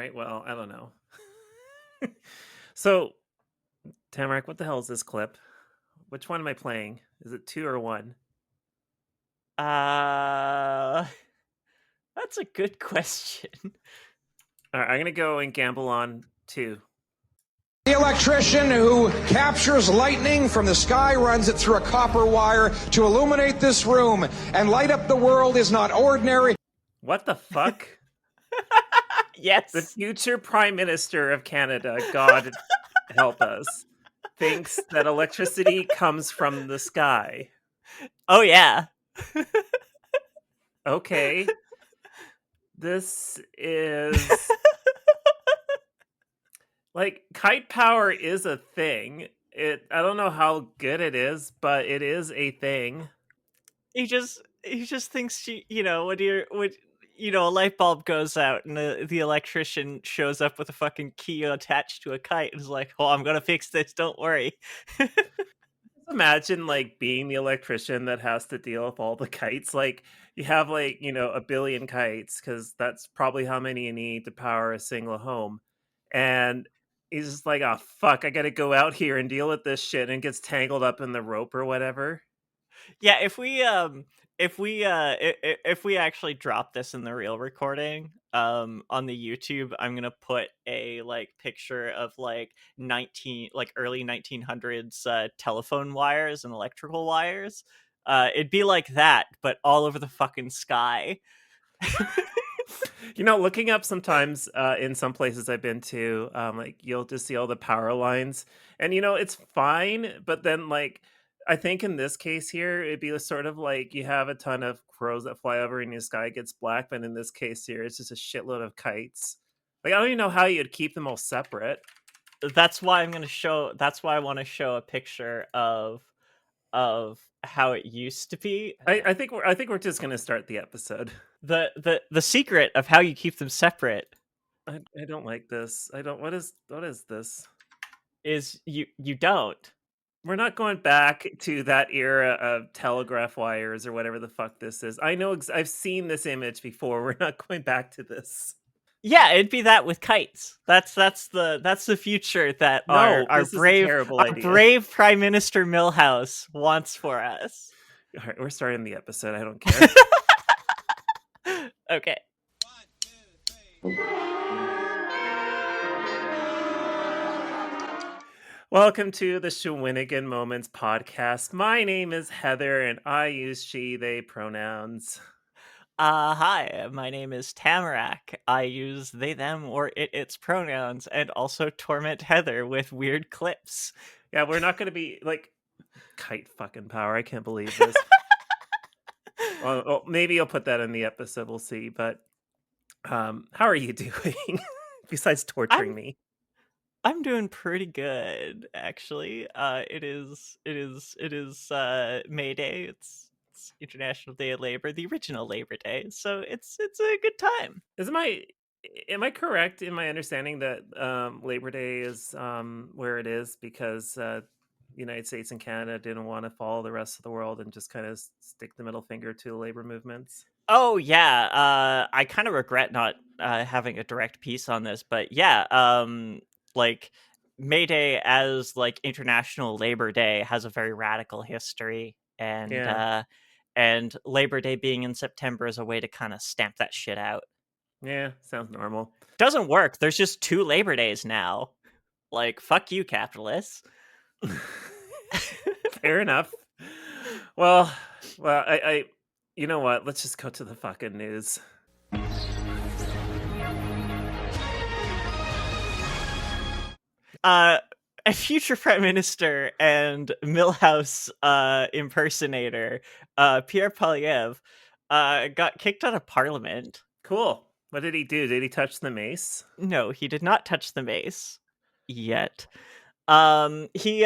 right. Well, I don't know. So, Tamarack, what the hell is this clip? Which one am I playing? Is it 2 or 1? That's a good question. All right, I'm gonna go and gamble on 2. The electrician who captures lightning from the sky runs it through a copper wire to illuminate this room and light up the world is not ordinary. What the fuck? Yes. The future Prime Minister of Canada, God help us, thinks that electricity comes from the sky. Oh, yeah. Okay. This is... like, kite power is a thing. I don't know how good it is, but it is a thing. He just thinks when a light bulb goes out and the electrician shows up with a fucking key attached to a kite and is like, "Oh, I'm gonna fix this. Don't worry." Imagine like being the electrician that has to deal with all the kites. Like you have like, a billion kites because that's probably how many you need to power a single home. And he's just like, oh fuck, I gotta go out here and deal with this shit, and gets tangled up in the rope or whatever. Yeah, if we actually drop this in the real recording on the YouTube, I'm gonna put a picture of early 1900s telephone wires and electrical wires. It'd be like that, but all over the fucking sky. Looking up sometimes in some places I've been to, you'll just see all the power lines, and it's fine, but then I think in this case here, it'd be sort of like you have a ton of crows that fly over and the sky gets black, but in this case here, it's just a shitload of kites. Like, I don't even know how you'd keep them all separate. That's why that's why I want to show a picture of how it used to be. I think we're just gonna start the episode. The secret of how you keep them separate. I don't like this. I don't. What is this? Is you don't. We're not going back to that era of telegraph wires or whatever the fuck this is. I know I've seen this image before. We're not going back to this. Yeah, it'd be that with kites. That's the future that our brave Prime Minister Milhouse wants for us. All right, we're starting the episode. I don't care. Okay. 1, 2, 3. Welcome to the Shawinigan Moments podcast. My name is Heather, and I use she, they pronouns. Hi, my name is Tamarack. I use they, them, or its pronouns, and also torment Heather with weird clips. Yeah, we're not going to be like kite fucking power. I can't believe this. Well, maybe I'll put that in the episode. We'll see. But how are you doing besides torturing me? I'm doing pretty good, actually. It is May Day. It's International Day of Labor, the original Labor Day. So it's a good time. Am I correct in my understanding that Labor Day is where it is because the United States and Canada didn't want to follow the rest of the world and just kind of stick the middle finger to the labor movements? Oh yeah, I kind of regret not having a direct piece on this, but yeah, May Day as International Labor Day has a very radical history, and and Labor Day being in September is a way to kind of stamp that shit out. Yeah, sounds normal. Doesn't work. There's just 2 Labor Days now. Fuck you, capitalists. Fair enough. Well, I you know what? Let's just go to the fucking news. A future prime minister and Milhouse impersonator, Pierre Poilievre, got kicked out of parliament. Cool. What did he do? Did he touch the mace? No, he did not touch the mace yet. He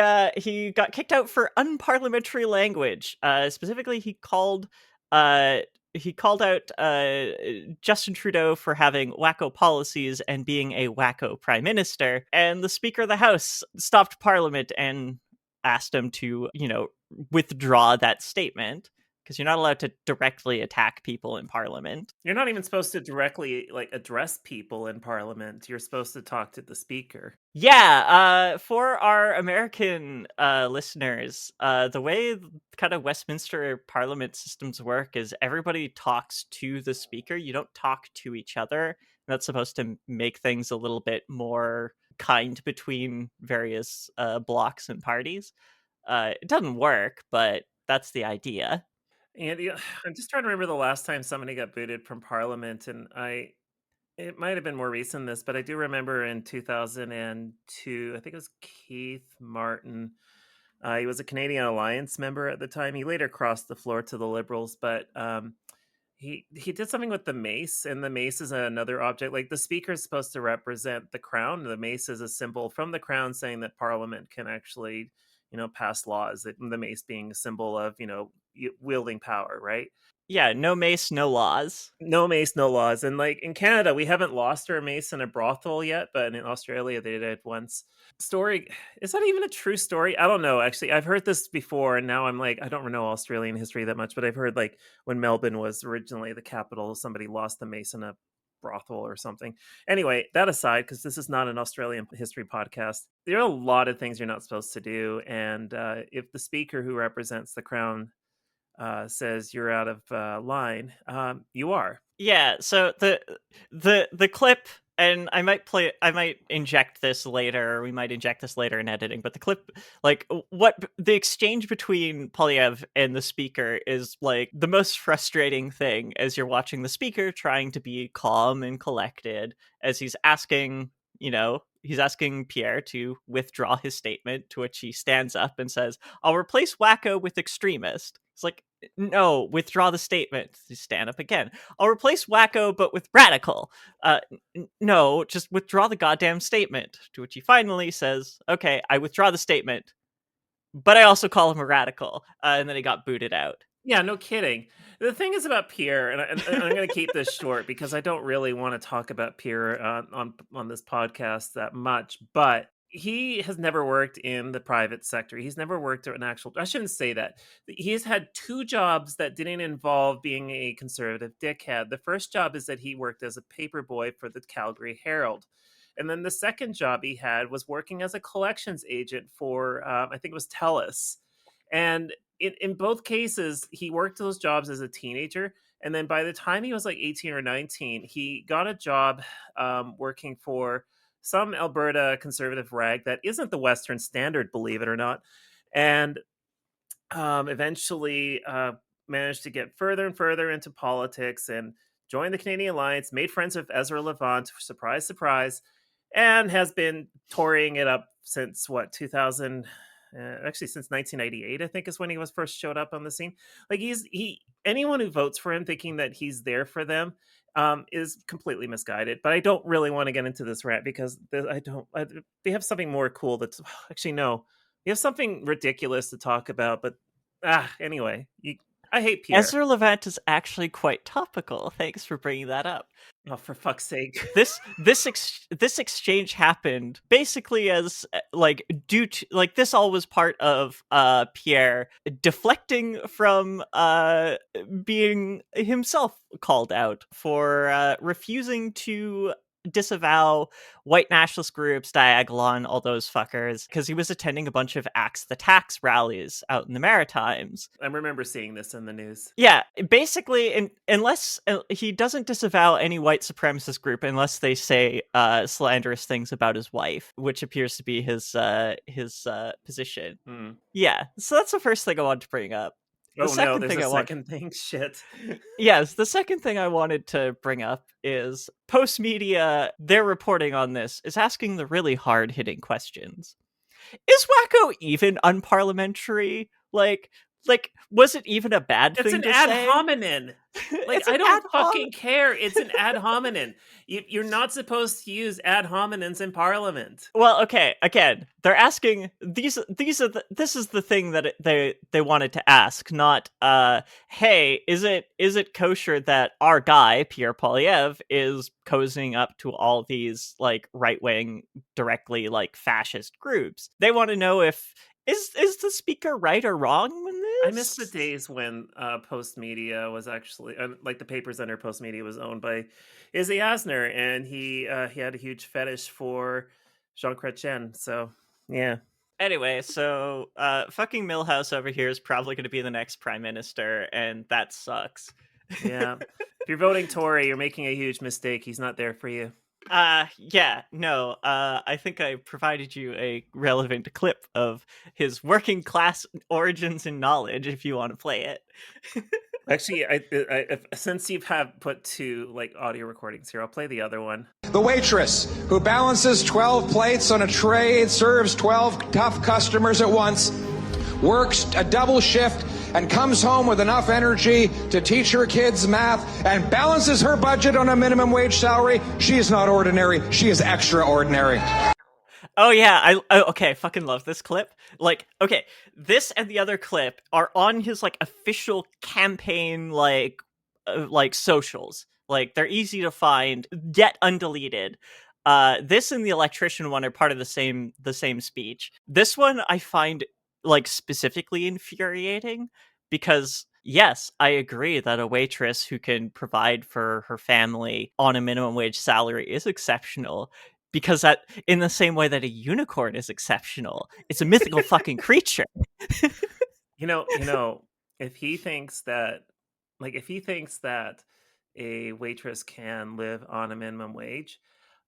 got kicked out for unparliamentary language. Specifically, he called out Justin Trudeau for having wacko policies and being a wacko prime minister. And the Speaker of the House stopped Parliament and asked him to, withdraw that statement. because you're not allowed to directly attack people in Parliament. You're not even supposed to directly address people in Parliament. You're supposed to talk to the speaker. Yeah, for our American listeners, the way kind of Westminster Parliament systems work is everybody talks to the speaker. You don't talk to each other. That's supposed to make things a little bit more kind between various blocs and parties. It doesn't work, but that's the idea. And I'm just trying to remember the last time somebody got booted from Parliament, and it might have been more recent than this, but I do remember in 2002, I think it was Keith Martin. He was a Canadian Alliance member at the time. He later crossed the floor to the Liberals, but he did something with the mace, and the mace is another object. Like, the speaker is supposed to represent the crown. The mace is a symbol from the crown saying that Parliament can actually, pass laws. The mace being a symbol of, wielding power, right? Yeah, no mace, no laws. No mace, no laws. And like in Canada, we haven't lost our mace in a brothel yet, but in Australia they did once. Story, is that even a true story? I don't know. Actually, I've heard this before, and now I'm like, I don't know Australian history that much, but I've heard like when Melbourne was originally the capital, somebody lost the mace in a brothel or something. Anyway, that aside, because this is not an Australian history podcast, there are a lot of things you're not supposed to do. And if the speaker who represents the crown says you're out of line, you are. Yeah, so the clip, and I might inject this later, or we might inject this later in editing, but the clip, like, what the exchange between Polyev and the speaker is like the most frustrating thing as you're watching the speaker trying to be calm and collected as he's asking Pierre to withdraw his statement, to which he stands up and says, "I'll replace wacko with extremist." It's like, no, withdraw the statement. You stand up again. "I'll replace wacko, but with radical." No, just withdraw the goddamn statement. To which he finally says, "Okay, I withdraw the statement, but I also call him a radical." And then he got booted out. Yeah, no kidding. The thing is about Pierre, and I'm going to keep this short because I don't really want to talk about Pierre on this podcast that much, but he has never worked in the private sector. He's never worked at an actual, I shouldn't say that. He's had 2 jobs that didn't involve being a conservative dickhead. The first job is that he worked as a paperboy for the Calgary Herald. And then the second job he had was working as a collections agent for, I think it was TELUS. And in both cases, he worked those jobs as a teenager. And then by the time he was like 18 or 19, he got a job working for some Alberta conservative rag that isn't the Western Standard, believe it or not. And eventually managed to get further and further into politics and joined the Canadian Alliance, made friends with Ezra Levant, surprise, surprise, and has been touring it up since 2000. Actually, since 1998, I think is when he was first showed up on the scene. Like anyone who votes for him thinking that he's there for them is completely misguided. But I don't really want to get into this rant because they have something more cool. That's actually no, we have something ridiculous to talk about. But anyway, I hate Pierre. Ezra Levant is actually quite topical. Thanks for bringing that up. Oh, for fuck's sake! This exchange happened basically as due to this all was part of Pierre deflecting from being himself called out for refusing to disavow white nationalist groups, Diagolon, all those fuckers, because he was attending a bunch of Axe the Tax rallies out in the Maritimes. I remember seeing this in the news. Yeah, basically, unless he doesn't disavow any white supremacist group unless they say slanderous things about his wife, which appears to be his position. Yeah, so that's the first thing I wanted to bring up. There's a second thing. Shit. Yes, the second thing I wanted to bring up is Post Media, their reporting on this is asking the really hard-hitting questions. Is wacko even unparliamentary? Like, was it even a bad thing to say? It's an ad hominem. Like, I don't fucking care. It's an ad hominem. You're not supposed to use ad hominems in Parliament. Well, okay. Again, they're asking this is the thing that they wanted to ask, not hey, is it kosher that our guy Pierre Polyev is cozying up to all these like right wing, directly like fascist groups? They want to know if is the speaker right or wrong in this? I miss the days when Post Media was actually like the papers under Post Media was owned by Izzy Asner, and he had a huge fetish for Jean Chrétien. So yeah, Anyway, so fucking Milhouse over here is probably going to be the next prime minister, and that sucks. yeah. If you're voting Tory, you're making a huge mistake. He's not there for you. Yeah, no, I think I provided you a relevant clip of his working class origins and knowledge if you want to play it. Actually, since you've put two like audio recordings here, I'll play the other one. The waitress who balances 12 plates on a tray, serves 12 tough customers at once, works a double shift, and comes home with enough energy to teach her kids math and balances her budget on a minimum wage salary. She is not ordinary. She is extraordinary. Oh yeah, okay, I fucking love this clip. Like, okay, this and the other clip are on his like official campaign like socials. Like they're easy to find, yet undeleted. This and the electrician one are part of the same speech. This one I find like specifically infuriating because yes, I agree that a waitress who can provide for her family on a minimum wage salary is exceptional. Because that, in the same way that a unicorn is exceptional, it's a mythical fucking creature. You know, if he thinks that a waitress can live on a minimum wage,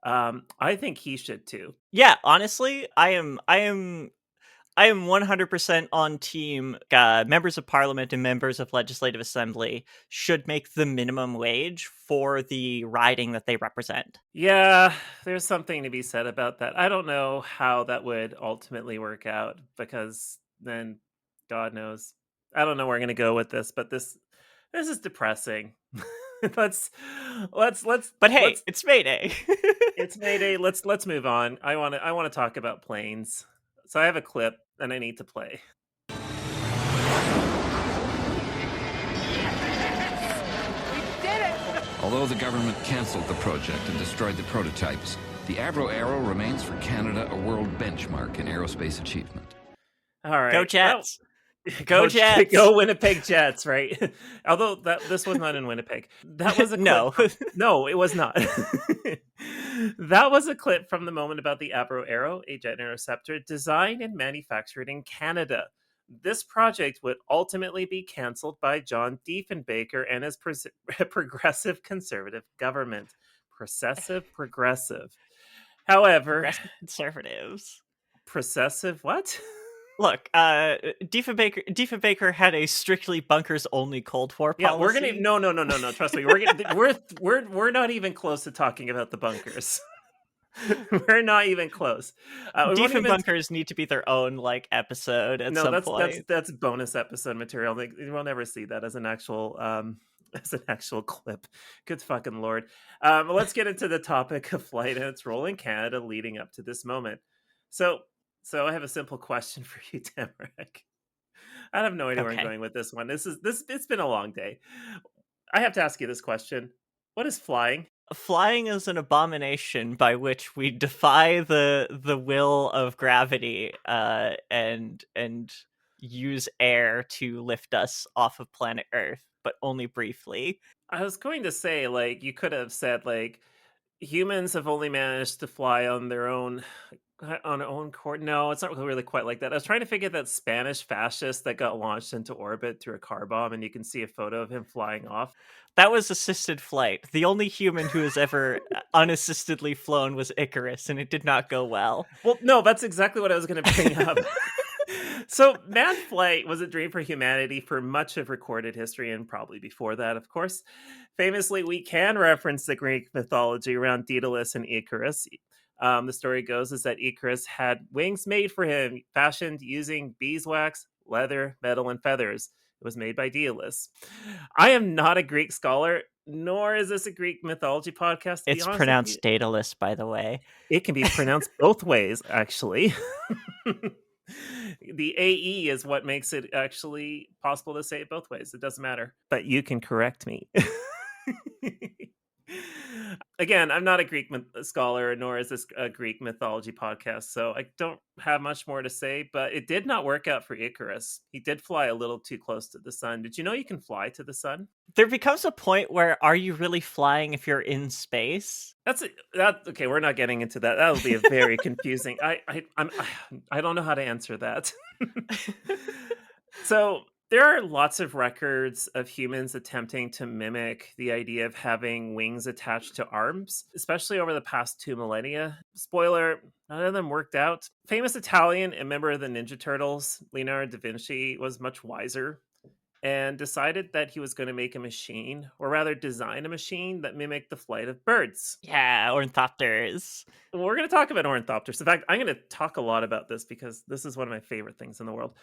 I think he should too. Yeah, honestly, I am 100% on team. Members of Parliament and members of Legislative Assembly should make the minimum wage for the riding that they represent. Yeah, there's something to be said about that. I don't know how that would ultimately work out because then God knows. I don't know where I'm going to go with this, but this is depressing. let's But hey, it's May Day. It's May Day. Let's move on. I want to talk about planes. So I have a clip and I need to play. Although the government cancelled the project and destroyed the prototypes, the Avro Arrow remains for Canada a world benchmark in aerospace achievement. All right. Go Jets. Go Jets. Go Winnipeg Jets, right? Although this was not in Winnipeg. That was a clip No, it was not. That was a clip from the moment about the Avro Arrow, a jet interceptor designed and manufactured in Canada. This project would ultimately be cancelled by John Diefenbaker and his progressive conservative government. Progressive. However, progressive conservatives. Processive what? Look, Diefenbaker had a strictly bunkers only Cold War policy. Yeah, we're gonna no. Trust me, we're not even close to talking about the bunkers. We're not even close. Bunkers need to be their own like episode at some point. That's bonus episode material. Like, we'll never see that as an actual clip. Good fucking lord. Let's get into the topic of flight and its role in Canada leading up to this moment. So I have a simple question for you, Tamarack. I have no idea where I'm going with this one. It's been a long day. I have to ask you this question. What is flying? Flying is an abomination by which we defy the will of gravity and use air to lift us off of planet Earth, but only briefly. I was going to say, like, you could have said, like, humans have only managed to fly on their own court. No, it's not really quite like that. I was trying to figure that Spanish fascist that got launched into orbit through a car bomb, and you can see a photo of him flying off. That was assisted flight. The only human who has ever unassistedly flown was Icarus, and it did not go well. Well, no, that's exactly what I was going to bring up. So, manned flight was a dream for humanity for much of recorded history, and probably before that, of course. Famously, we can reference the Greek mythology around Daedalus and Icarus. The story goes is that Icarus had wings made for him, fashioned using beeswax, leather, metal, and feathers. It was made by Daedalus. I am not a Greek scholar, nor is this a Greek mythology podcast. It's pronounced Daedalus, by the way. It can be pronounced both ways, actually. The AE is what makes it actually possible to say it both ways. It doesn't matter. But you can correct me. Again, I'm not a Greek scholar, nor is this a Greek mythology podcast, so I don't have much more to say, but it did not work out for Icarus. He did fly a little too close to the sun. Did you know you can fly to the sun? There becomes a point where are you really flying if you're in space? Okay. We're not getting into that. That'll be a very confusing. I don't know how to answer that. So there are lots of records of humans attempting to mimic the idea of having wings attached to arms, especially over the past 2 millennia. Spoiler, none of them worked out. Famous Italian and member of the Ninja Turtles, Leonardo da Vinci, was much wiser and decided that he was going to make a machine, or rather design a machine that mimicked the flight of birds. Yeah, ornithopters. Well, we're going to talk about ornithopters. In fact, I'm going to talk a lot about this because this is one of my favorite things in the world.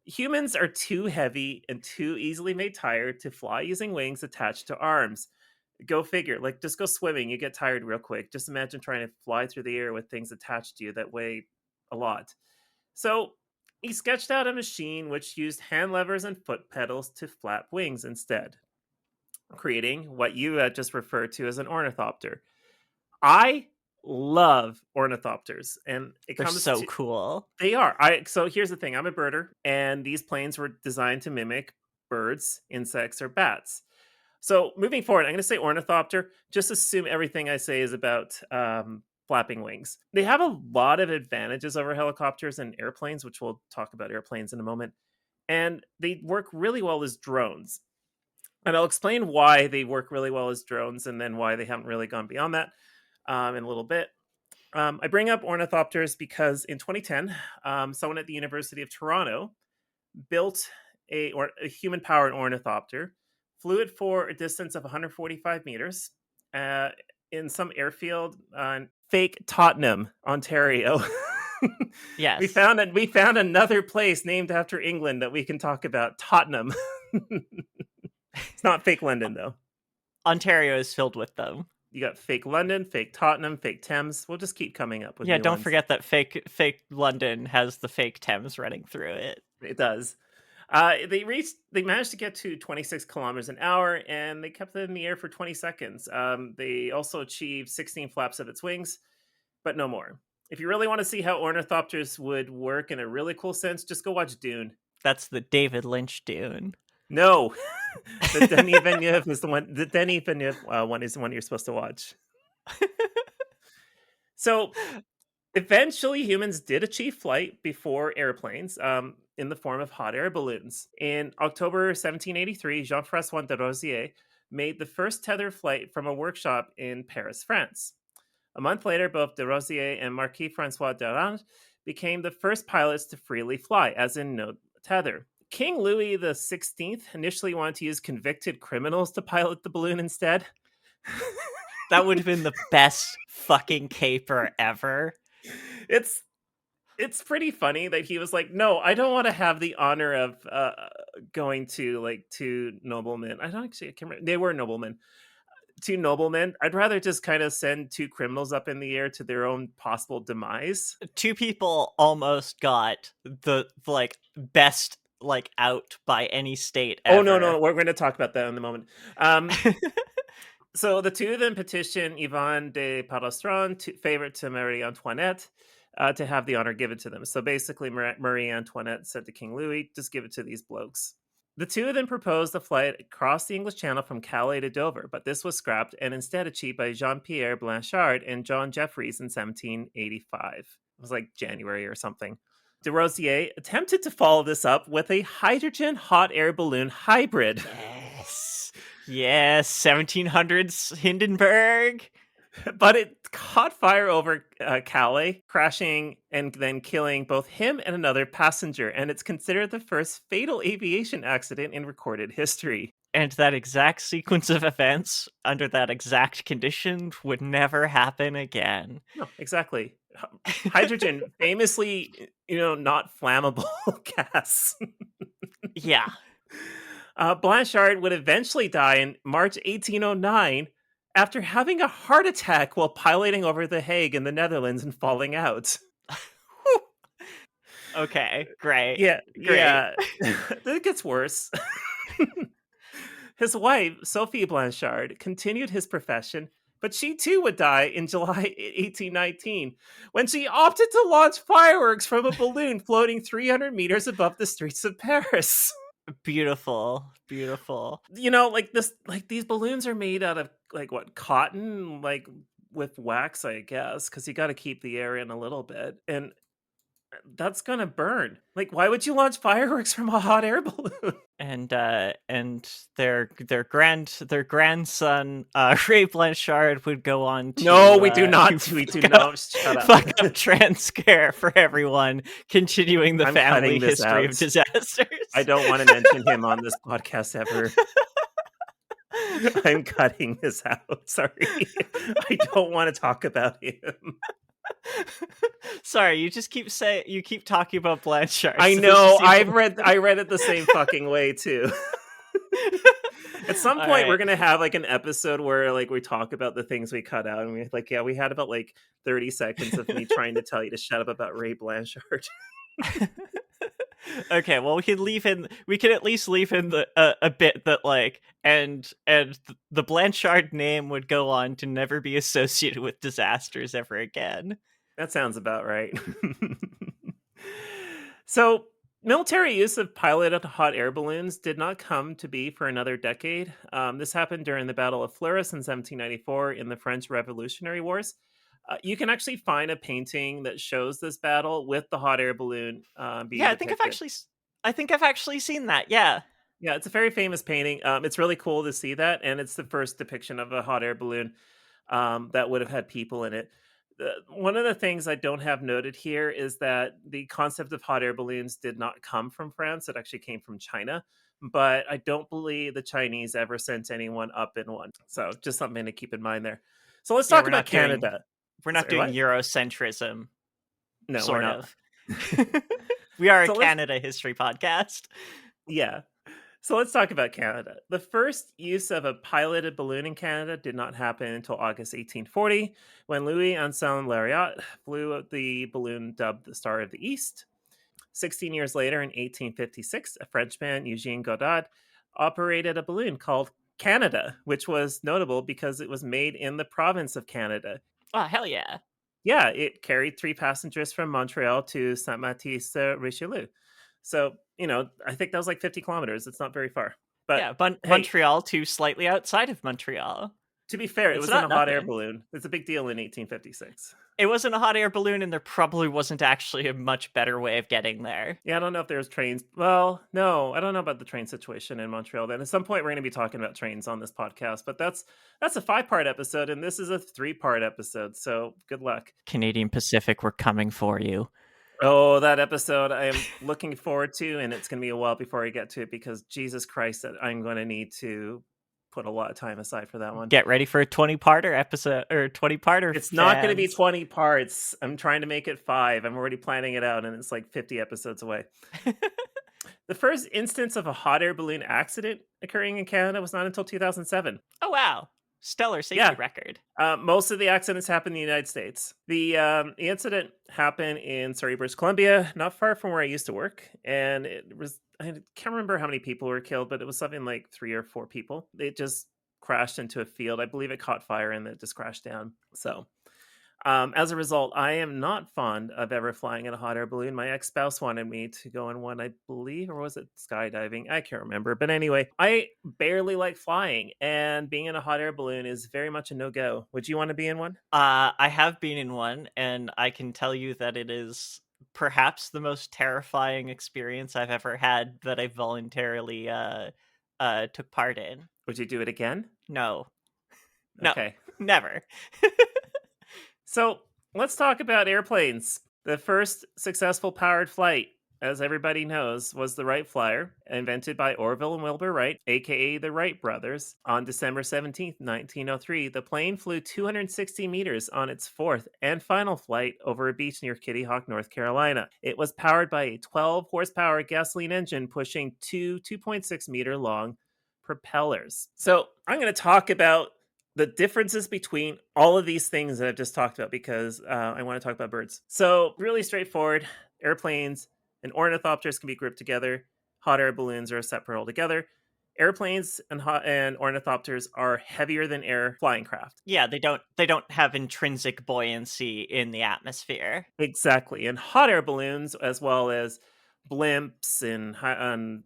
Humans are too heavy and too easily made tired to fly using wings attached to arms. Go figure. Like, just go swimming. You get tired real quick. Just imagine trying to fly through the air with things attached to you that weigh a lot. So he sketched out a machine which used hand levers and foot pedals to flap wings instead, creating what you had just referred to as an ornithopter. I love ornithopters, and it They're comes so to cool. they are. So here's the thing: I'm a birder, and these planes were designed to mimic birds, insects, or bats. So moving forward, I'm going to say ornithopter. Just assume everything I say is about flapping wings. They have a lot of advantages over helicopters and airplanes, which we'll talk about airplanes in a moment. And they work really well as drones. And I'll explain why they work really well as drones and then why they haven't really gone beyond that in a little bit. I bring up ornithopters because in 2010, someone at the University of Toronto built a human-powered ornithopter, flew it for a distance of 145 meters in some airfield on fake Tottenham, Ontario. Yes. we found another place named after England that we can talk about, Tottenham. It's not fake London, though. Ontario is filled with them. You got fake London, fake Tottenham, fake Thames. We'll just keep coming up with Yeah, new don't ones. forget that fake London has the fake Thames running through it. It does. They managed to get to 26 kilometers an hour, and they kept it in the air for 20 seconds. They also achieved 16 flaps of its wings, but no more. If you really want to see how ornithopters would work in a really cool sense, just go watch Dune. That's the David Lynch Dune. No, the Denis Villeneuve is the one. The Denis Villeneuve one is the one you're supposed to watch. So eventually, humans did achieve flight before airplanes in the form of hot air balloons. In October 1783, Jean-François de Rosier made the first tethered flight from a workshop in Paris, France. A month later, both de Rosier and Marquis Francois d'Arlange became the first pilots to freely fly, as in no tether. King Louis XVI initially wanted to use convicted criminals to pilot the balloon instead. That would have been the best fucking caper ever. It's pretty funny that he was like, no, I don't want to have the honor of going to like two noblemen. I can't remember. They were noblemen. Two noblemen. I'd rather just kind of send two criminals up in the air to their own possible demise. Two people almost got the like best like out by any state ever. Oh no, we're going to talk about that in a moment. So the two of them petitioned Yvon de Palestron, favorite to Marie Antoinette, to have the honor given to them. So basically, Marie Antoinette said to King Louis, just give it to these blokes. The two of them proposed a flight across the English Channel from Calais to Dover, but this was scrapped and instead achieved by Jean-Pierre Blanchard and John Jeffreys in 1785. It was like January or something. De Rosier attempted to follow this up with a hydrogen hot air balloon hybrid. Yes, 1700s Hindenburg. But it caught fire over Calais, crashing and then killing both him and another passenger. And it's considered the first fatal aviation accident in recorded history. And that exact sequence of events, under that exact condition, would never happen again. No, exactly. Hydrogen, famously, not flammable gas. Yeah. Blanchard would eventually die in March 1809 after having a heart attack while piloting over The Hague in the Netherlands and falling out. Okay, great. Yeah, great. yeah. It gets worse. His wife, Sophie Blanchard, continued his profession, but she too would die in July 1819 when she opted to launch fireworks from a balloon floating 300 meters above the streets of Paris. Beautiful. Like these balloons are made out of cotton, like with wax, I guess, because you got to keep the air in a little bit, and that's gonna burn. Like, why would you launch fireworks from a hot air balloon? And their grandson Ray Blanchard would go on to No, we do not. We do not. Shut up. Fuck up Transcare for everyone, continuing the family history of disasters. I don't want to mention him on this podcast ever. I'm cutting this out. Sorry. I don't want to talk about him. Sorry, you keep talking about Blanchard. I know. I read it the same fucking way too. At some point, we're gonna have like an episode where like we talk about the things we cut out, and we're like, yeah, we had about like 30 seconds of me trying to tell you to shut up about Ray Blanchard. Okay, well, we can at least leave in a bit that like and the Blanchard name would go on to never be associated with disasters ever again. That sounds about right. So, military use of piloted hot air balloons did not come to be for another decade. This happened during the Battle of Fleurus in 1794 in the French Revolutionary Wars. You can actually find a painting that shows this battle with the hot air balloon being depicted. I think I've actually seen that. Yeah, it's a very famous painting. It's really cool to see that, and it's the first depiction of a hot air balloon that would have had people in it. One of the things I don't have noted here is that the concept of hot air balloons did not come from France. It actually came from China, but I don't believe the Chinese ever sent anyone up in one. So just something to keep in mind there. So let's talk about Canada. We're not doing Eurocentrism. No, sort we're of. We are a Canada history podcast. Yeah. So let's talk about Canada. The first use of a piloted balloon in Canada did not happen until August 1840, when Louis Anselme Lariat flew the balloon dubbed the Star of the East. 16 years later, in 1856, a Frenchman, Eugene Godard, operated a balloon called Canada, which was notable because it was made in the province of Canada. Oh, hell yeah. Yeah, it carried 3 passengers from Montreal to Saint-Maurice-Richelieu. So, I think that was like 50 kilometers. It's not very far. But yeah, Montreal to slightly outside of Montreal. To be fair, it was in a hot air balloon. It's a big deal in 1856. It wasn't a hot air balloon, and there probably wasn't actually a much better way of getting there. Yeah, I don't know if there's trains. Well, no, I don't know about the train situation in Montreal. Then at some point, we're going to be talking about trains on this podcast. But that's a 5-part episode, and this is a 3-part episode. So good luck. Canadian Pacific, we're coming for you. Oh, that episode I am looking forward to, and it's going to be a while before I get to it because Jesus Christ, I'm going to need to put a lot of time aside for that one. Get ready for a 20-parter episode, or 20-parter. It's not going to be 20 parts. I'm trying to make it 5. I'm already planning it out, and it's like 50 episodes away. The first instance of a hot air balloon accident occurring in Canada was not until 2007. Oh, wow. Stellar safety record. Most of the accidents happen in the United States. The incident happened in Surrey, British Columbia, not far from where I used to work. And I can't remember how many people were killed, but it was something like 3 or 4 people. It just crashed into a field. I believe it caught fire and it just crashed down. So as a result, I am not fond of ever flying in a hot air balloon. My ex-spouse wanted me to go in one, I believe, or was it skydiving? I can't remember. But anyway, I barely like flying, and being in a hot air balloon is very much a no-go. Would you want to be in one? I have been in one, and I can tell you that it is perhaps the most terrifying experience I've ever had that I voluntarily took part in. Would you do it again? No. Okay. No, never. So let's talk about airplanes. The first successful powered flight, as everybody knows, was the Wright Flyer, invented by Orville and Wilbur Wright, aka the Wright brothers. On December 17th, 1903, the plane flew 260 meters on its 4th and final flight over a beach near Kitty Hawk, North Carolina. It was powered by a 12 horsepower gasoline engine pushing 2.6 meter long propellers. So I'm going to talk about the differences between all of these things that I've just talked about because I want to talk about birds. So really straightforward. Airplanes and ornithopters can be grouped together. Hot air balloons are separate altogether. Airplanes and ornithopters are heavier than air flying craft. Yeah, they don't have intrinsic buoyancy in the atmosphere. Exactly. And hot air balloons, as well as blimps and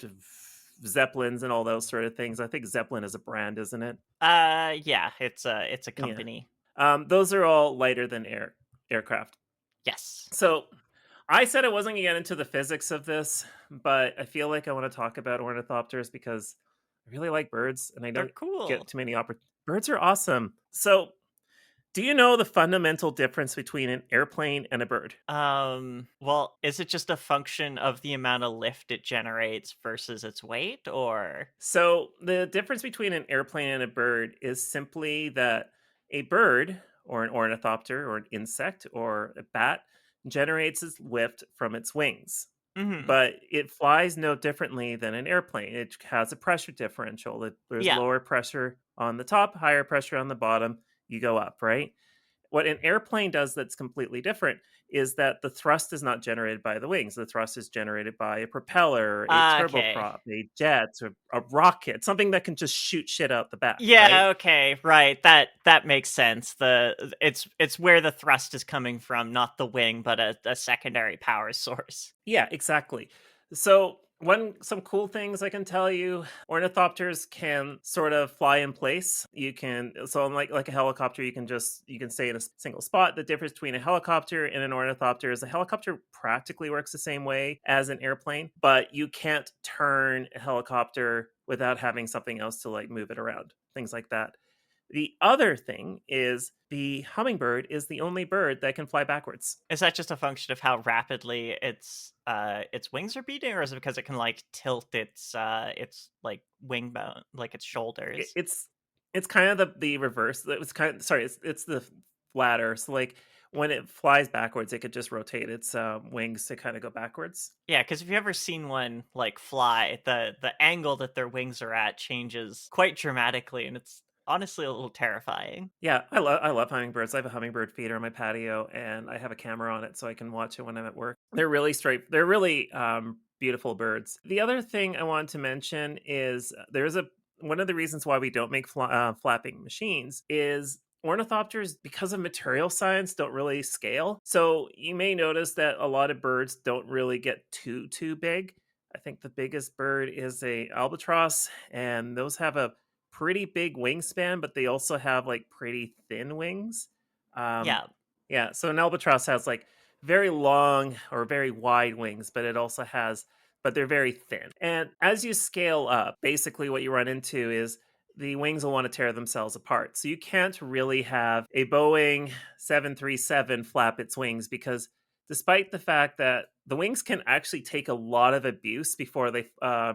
zeppelins and all those sort of things. I think Zeppelin is a brand, isn't it? Yeah, it's a Yeah. company. Those are all lighter than aircraft. Yes. So I said I wasn't going to get into the physics of this, but I feel like I want to talk about ornithopters because I really like birds and I They're don't cool. get too many opportunities. Birds are awesome. So, do you know the fundamental difference between an airplane and a bird? Well, is it just a function of the amount of lift it generates versus its weight, or? So, the difference between an airplane and a bird is simply that a bird, or an ornithopter, or an insect, or a bat, generates its lift from its wings. Mm-hmm. But it flies no differently than an airplane. It has a pressure differential. There's Yeah. lower pressure on the top, higher pressure on the bottom. You go up, right? What an airplane does that's completely different is that the thrust is not generated by the wings. The thrust is generated by a propeller, a Okay. turboprop, a jet, or a rocket, something that can just shoot shit out the back, right? Yeah, okay, right. That makes sense. It's where the thrust is coming from, not the wing, but a secondary power source. Yeah, exactly. So, some cool things I can tell you, ornithopters can sort of fly in place. You can so unlike a helicopter, you can stay in a single spot. The difference between a helicopter and an ornithopter is a helicopter practically works the same way as an airplane, but you can't turn a helicopter without having something else to like move it around. Things like that. The other thing is the hummingbird is the only bird that can fly backwards. Is that just a function of how rapidly its wings are beating, or is it because it can like tilt its like wing bone, like its It, shoulders? it's kind of the reverse. It's kind of, sorry, it's the latter. So like when it flies backwards, it could just rotate its wings to kind of go backwards. Yeah, because if you've ever seen one like fly, the angle that their wings are at changes quite dramatically, and it's honestly a little terrifying. Yeah, I love hummingbirds. I have a hummingbird feeder on my patio, and I have a camera on it so I can watch it when I'm at work. They're really straight. They're really beautiful birds. The other thing I wanted to mention is there's a one of the reasons why we don't make flapping machines is ornithopters, because of material science, don't really scale. So you may notice that a lot of birds don't really get too big. I think the biggest bird is a albatross, and those have a pretty big wingspan, but they also have like pretty thin wings. Um, Yeah, yeah, so an albatross has like very long or very wide wings, but they're very thin. And as you scale up, basically what you run into is the wings will want to tear themselves apart. So you can't really have a Boeing 737 flap its wings because despite the fact that the wings can actually take a lot of abuse before they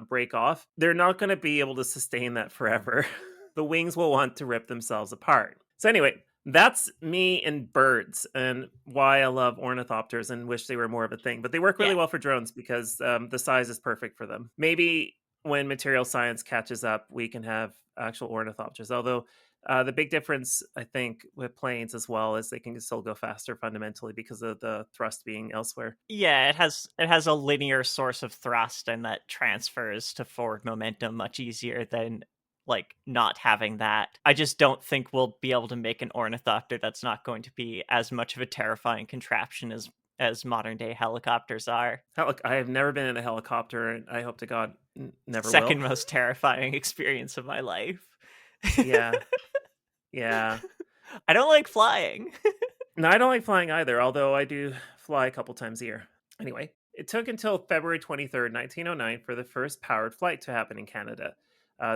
break off, they're not going to be able to sustain that forever. The wings will want to rip themselves apart. So, anyway, that's me and birds and why I love ornithopters and wish they were more of a thing. But they work really yeah. well for drones because the size is perfect for them. Maybe when material science catches up, we can have actual ornithopters. Although the big difference, I think, with planes as well is they can still go faster fundamentally because of the thrust being elsewhere. Yeah, it has a linear source of thrust, and that transfers to forward momentum much easier than like not having that. I just don't think we'll be able to make an ornithopter that's not going to be as much of a terrifying contraption as modern day helicopters are. I have never been in a helicopter, and I hope to God never will. Second most terrifying experience of my life. Yeah, yeah. I don't like flying. No, I don't like flying either, although I do fly a couple times a year. Anyway, it took until February 23rd, 1909 for the first powered flight to happen in Canada.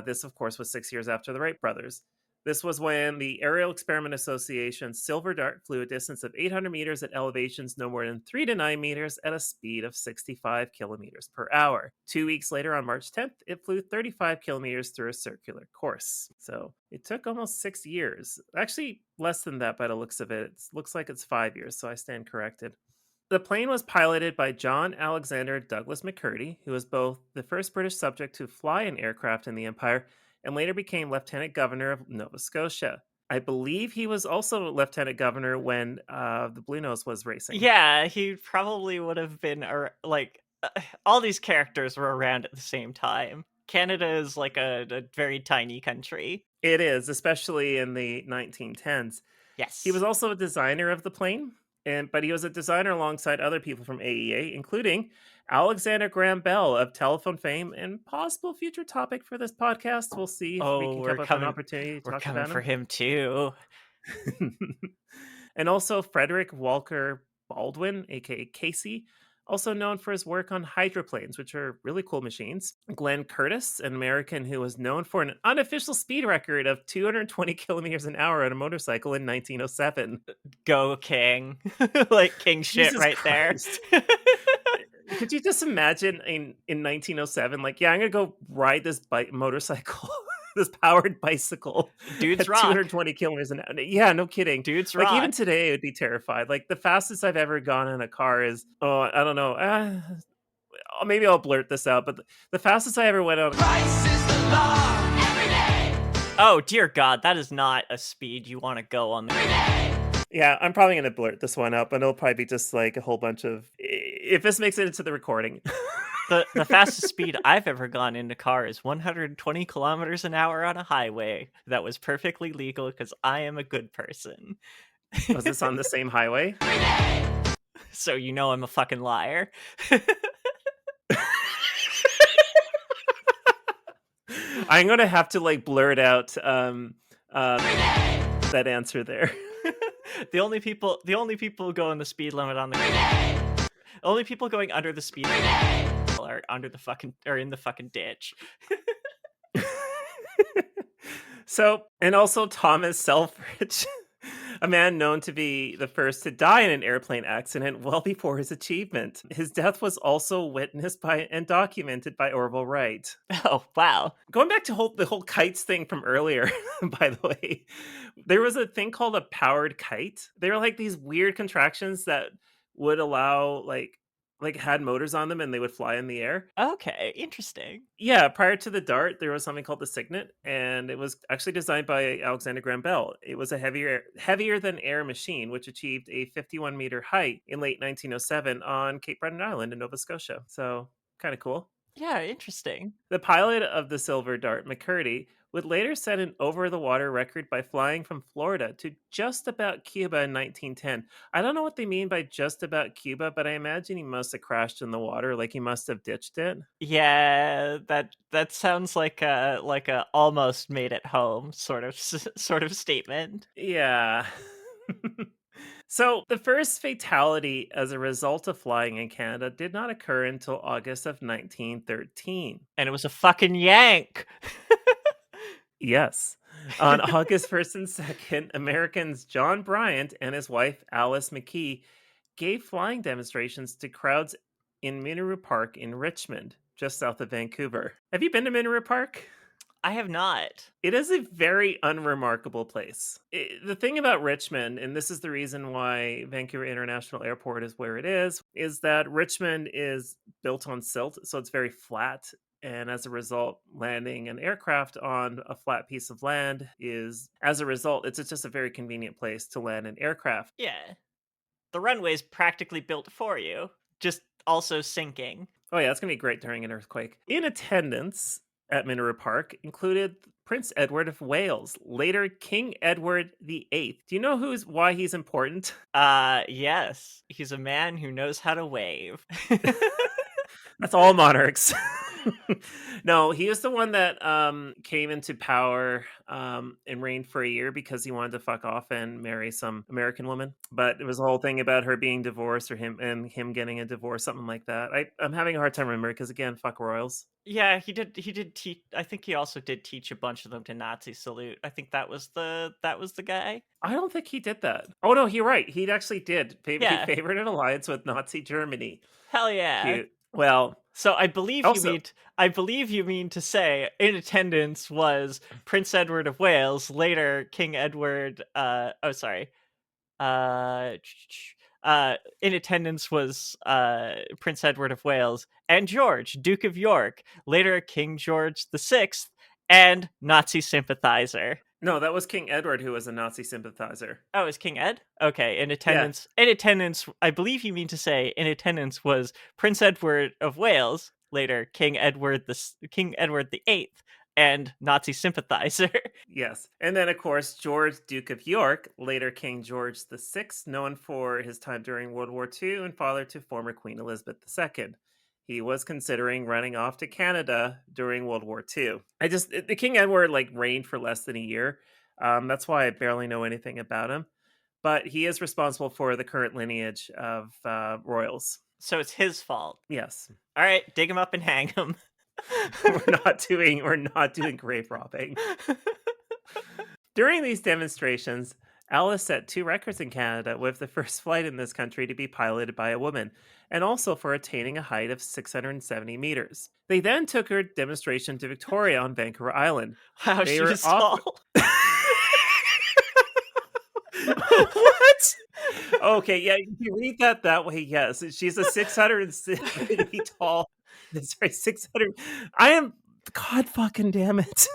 This, of course, was 6 years after the Wright brothers. This was when the Aerial Experiment Association's Silver Dart flew a distance of 800 meters at elevations no more than 3 to 9 meters at a speed of 65 kilometers per hour. 2 weeks later, on March 10th, it flew 35 kilometers through a circular course. So it took almost 6 years. Actually, less than that by the looks of it. It looks like it's 5 years, so I stand corrected. The plane was piloted by John Alexander Douglas McCurdy, who was both the first British subject to fly an aircraft in the Empire and later became Lieutenant Governor of Nova Scotia. I believe he was also Lieutenant Governor when the Blue Nose was racing. Yeah, he probably would have been all these characters were around at the same time. Canada is like a very tiny country. It is, especially in the 1910s. Yes. He was also a designer of the plane, but he was a designer alongside other people from AEA, including Alexander Graham Bell of telephone fame and possible future topic for this podcast. We'll see if we can come up with an opportunity to we're talk coming about for him too. And also Frederick Walker Baldwin, aka Casey, also known for his work on hydroplanes, which are really cool machines. Glenn Curtis, an American who was known for an unofficial speed record of 220 kilometers an hour on a motorcycle in 1907. Go King. Like king shit Jesus right Christ. there. Could you just imagine in 1907, like, yeah, I'm gonna go ride this motorcycle, this powered bicycle, Dudes at rock. 220 kilometers an hour. Yeah, no kidding. Dudes Like rock. even today, I would be terrified. Like the fastest I've ever gone in a car is, oh, I don't know. Maybe I'll blurt this out, but the fastest I ever went on. Christ is the law every day. Oh dear God, that is not a speed you want to go on the. Yeah, I'm probably gonna blurt this one out, but it'll probably be just like a whole bunch of. If this makes it into the recording. The fastest speed I've ever gone in a car is 120 kilometers an hour on a highway. That was perfectly legal because I am a good person. Was this on the same highway? So you know I'm a fucking liar. I'm gonna have to like blurt out that answer there. The only people going the speed limit on the only people going under the speed limit are under the fucking or in the fucking ditch. So, and also Thomas Selfridge, a man known to be the first to die in an airplane accident well before his achievement. His death was also witnessed by and documented by Orville Wright. Oh, wow. Going back to the whole kites thing from earlier, by the way, there was a thing called a powered kite. They were like these weird contractions that would allow like had motors on them and they would fly in the air. Okay, interesting. Yeah, prior to the Dart, there was something called the Cygnet, and it was actually designed by Alexander Graham Bell. It was a heavier than air machine, which achieved a 51-meter height in late 1907 on Cape Breton Island in Nova Scotia. So, kind of cool. Yeah, interesting. The pilot of the Silver Dart, McCurdy, would later set an over-the-water record by flying from Florida to just about Cuba in 1910. I don't know what they mean by just about Cuba, but I imagine he must have crashed in the water, like he must have ditched it. Yeah, that sounds like a almost made it home sort of statement. Yeah. So, the first fatality as a result of flying in Canada did not occur until August of 1913. And it was a fucking yank. Yes. On August 1st and 2nd, Americans John Bryant and his wife Alice McKee gave flying demonstrations to crowds in Mineru Park in Richmond, just south of Vancouver. Have you been to Mineru Park? I have not. It is a very unremarkable place. The thing about Richmond, and this is the reason why Vancouver International Airport is where it is that Richmond is built on silt, so it's very flat. And as a result, landing an aircraft on a flat piece of land it's just a very convenient place to land an aircraft. Yeah. The runway's practically built for you, just also sinking. Oh yeah, that's going to be great during an earthquake. In attendance at Mineru Park included Prince Edward of Wales, later King Edward VIII. Do you know why he's important? Yes. He's a man who knows how to wave. That's all monarchs. No, he was the one that came into power and reigned for a year because he wanted to fuck off and marry some American woman. But it was a whole thing about her being divorced or him getting a divorce, something like that. I'm having a hard time remembering because again, fuck royals. Yeah, he did teach. I think he also did teach a bunch of them to Nazi salute. I think that was the guy. I don't think he did that. Oh no, you're right. He actually did. Yeah. He favored an alliance with Nazi Germany. Hell yeah. Cute. Well, so I believe you mean to say in attendance was Prince Edward of Wales, later King Edward. In attendance was Prince Edward of Wales and George, Duke of York, later King George VI, and Nazi sympathizer. No, that was King Edward who was a Nazi sympathizer. Oh, it was King Ed? Okay, in attendance. Yeah. In attendance, I believe you mean to say in attendance was Prince Edward of Wales, later King Edward the Eighth, and Nazi sympathizer. Yes. And then, of course, George, Duke of York, later King George VI, known for his time during World War II and father to former Queen Elizabeth II. He was considering running off to Canada during World War II. The King Edward reigned for less than a year. That's why I barely know anything about him. But he is responsible for the current lineage of royals. So it's his fault. Yes. All right, dig him up and hang him. We're not doing grave robbing. During these demonstrations, Alice set 2 records in Canada, with the first flight in this country to be piloted by a woman, and also for attaining a height of 670 meters. They then took her demonstration to Victoria on Vancouver Island. Wow, They she were was tall. What? Okay, yeah, if you read that way, yes. She's a 670 tall. Sorry, 600. I am. God fucking damn it.